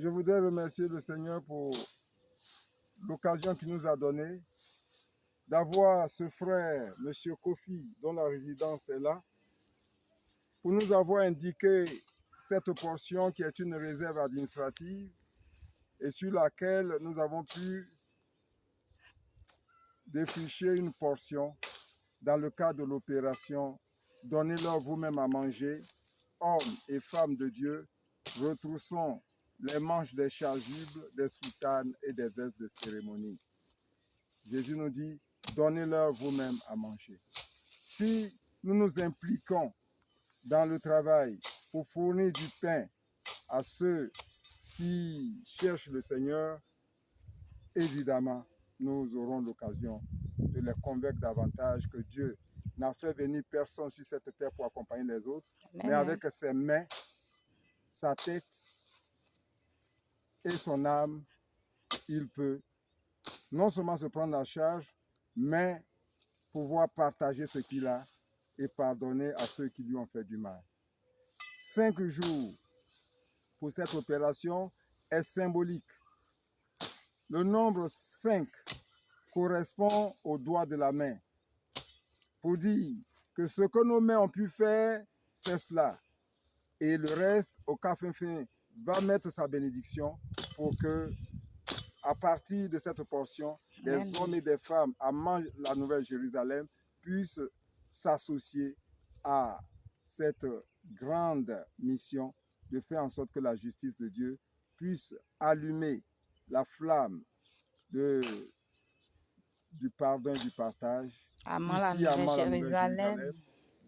Je voudrais remercier le Seigneur pour l'occasion qu'il nous a donnée d'avoir ce frère, M. Kofi, dont la résidence est là, pour nous avoir indiqué cette portion qui est une réserve administrative et sur laquelle nous avons pu défricher une portion dans le cadre de l'opération « Donnez-leur vous-même à manger ». Hommes et femmes de Dieu, retroussons les manches des chasubles, des soutanes et des vestes de cérémonie. Jésus nous dit, donnez-leur vous-même à manger. Si nous nous impliquons dans le travail pour fournir du pain à ceux qui cherchent le Seigneur, évidemment, nous aurons l'occasion de les convaincre davantage que Dieu n'a fait venir personne sur cette terre pour accompagner les autres, mais avec ses mains, sa tête et son âme, il peut non seulement se prendre en charge, mais pouvoir partager ce qu'il a et pardonner à ceux qui lui ont fait du mal. 5 jours pour cette opération est symbolique. Le nombre 5 correspond au doigt de la main pour dire que ce que nos mains ont pu faire, c'est cela. Et le reste, au Caféfin va mettre sa bénédiction pour que, à partir de cette portion, des hommes et des femmes amant la Nouvelle Jérusalem puissent s'associer à cette grande mission de faire en sorte que la justice de Dieu puisse allumer la flamme du pardon et du partage ici à la Nouvelle Jérusalem,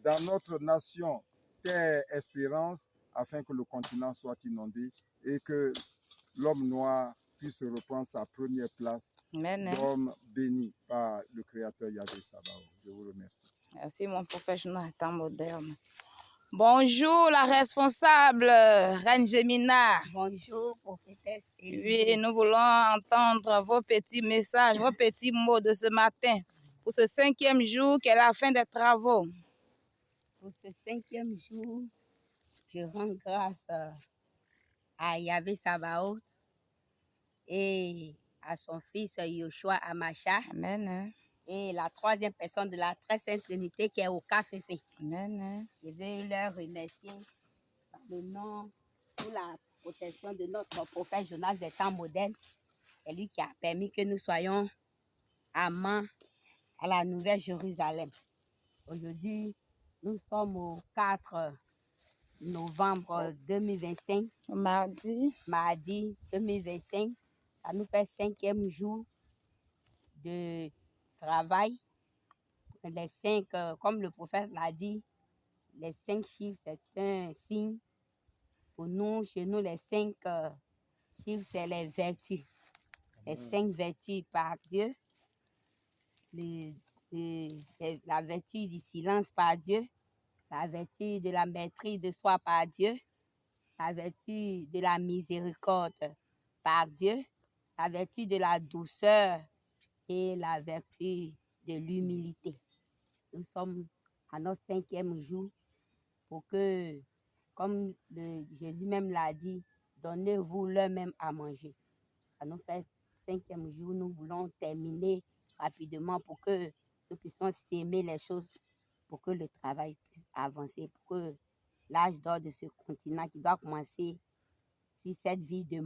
dans notre nation Terre Espérance, afin que le continent soit inondé et que l'homme noir puisse reprendre sa première place d'homme béni par le Créateur Yahvé Sabaoth. Je vous remercie. Merci mon prophète Jonathan Moderne. Bonjour la responsable, Reine Gemina. Bonjour prophétesse Élie. Oui, nous voulons entendre vos petits messages, vos petits mots de ce matin pour ce 5e jour qui est la fin des travaux. Pour ce 5e jour, je rends grâce à Yahvé Sabaoth et à son fils Yoshua Amacha. Amen. Et la 3e personne de la très sainte Trinité qui est au Caféfé. Amen. Je veux leur remercier par le nom pour la protection de notre prophète Jonas des temps modernes. C'est lui qui a permis que nous soyons amants à la Nouvelle Jérusalem. Aujourd'hui, nous sommes au 4 novembre 2025. Mardi 2025. Ça nous fait 5e jour de travail. Les 5, comme le prophète l'a dit, les 5 chiffres, c'est un signe. Pour nous, chez nous, les 5 chiffres, c'est les vertus. Les 5 vertus par Dieu. La vertu du silence par Dieu. La vertu de la maîtrise de soi par Dieu. La vertu de la miséricorde par Dieu. La vertu de la douceur et la vertu de l'humilité. Nous sommes à notre 5e jour pour que, comme Jésus même l'a dit, donnez-vous leur même à manger. Ça nous fait 5e jour, nous voulons terminer rapidement pour que nous puissions s'aimer les choses, pour que le travail puisse avancer, pour que l'âge d'or de ce continent qui doit commencer sur cette ville de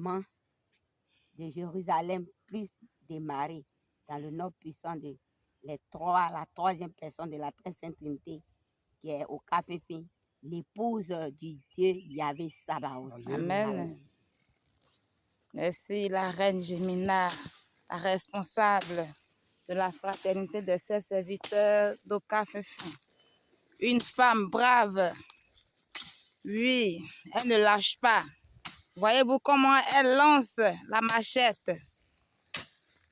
Jérusalem puisse démarrer dans le nom puissant de la 3e personne de la très sainte Trinité qui est au Caféfé, l'épouse du Dieu Yahvé Sabaoth. Amen. Merci la Reine Gemina, la responsable de la fraternité de ses serviteurs d'au Caféfé. Une femme brave. Oui, elle ne lâche pas. Voyez-vous comment elle lance la machette.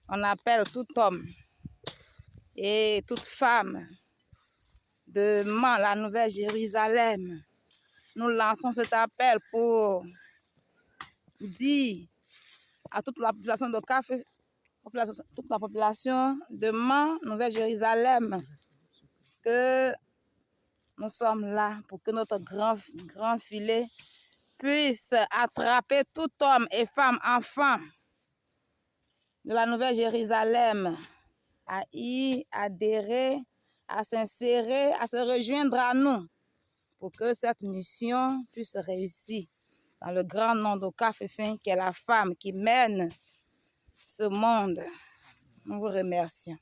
On appelle tout homme et toute femme de la Nouvelle Jérusalem. Nous lançons cet appel pour dire à toute la population de Café, toute la population de Nouvelle Jérusalem, que nous sommes là pour que notre grand filet puisse attraper tout homme et femme, enfant de la Nouvelle Jérusalem à y adhérer, à s'insérer, à se rejoindre à nous pour que cette mission puisse réussir. Dans le grand nom d'Oka Fefin, qui est la femme qui mène ce monde, nous vous remercions.